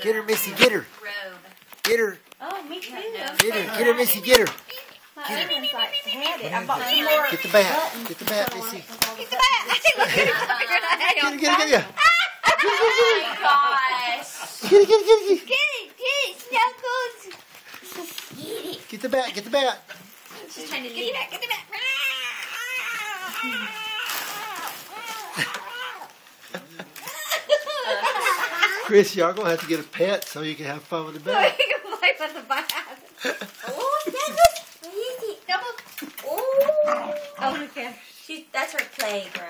Get her, Missy, get her. Get her. Oh, me too. Get her, Missy, get her. My husband's like had it. I bought some more. Get the bat. Get the bat, Missy. Get the bat. Get it. Oh my gosh. Get it. Get it. Snuggles. Get the bat. Get the bat. She's trying to get it. Get the bat. Chris, y'all gonna have to get a pet so you can have fun with the bat. You can play with the bat. Oh, Snuggles. Double. Oh. Oh, okay. That's her playground.